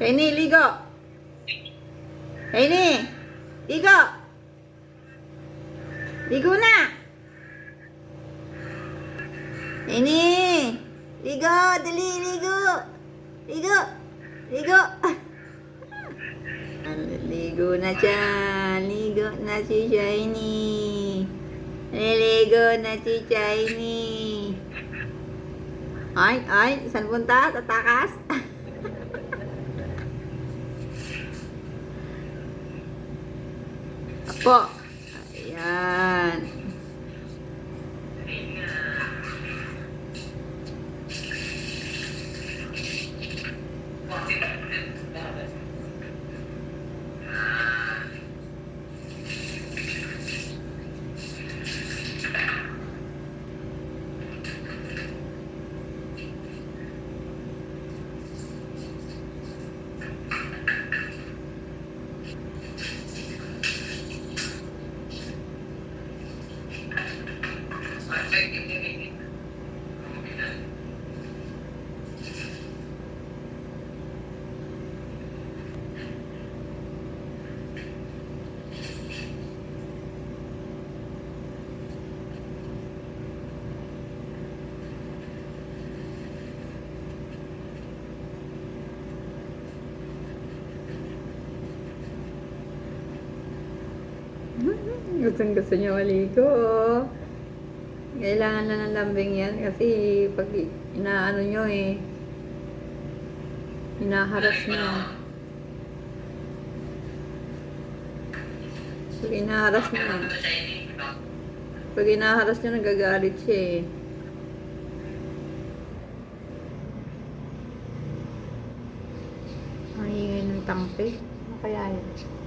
Kenny, ligo. Kenny, ligo. Ligo na. Kenny, ligo. Dali, ligo. Ligo. Ligo. Ligo na siya. Ligo na si Shiny. Ligo na si Shiny. Ay, saan punta? Tatakas? Apo. Ayan. Gusto niya maligo. Kailangan na ng lambing yan kasi pag inaano nyo hinaharas nyo. Pag inaharas nyo, nagagalit siya Ang ingay ng tangke. Ano kaya yun?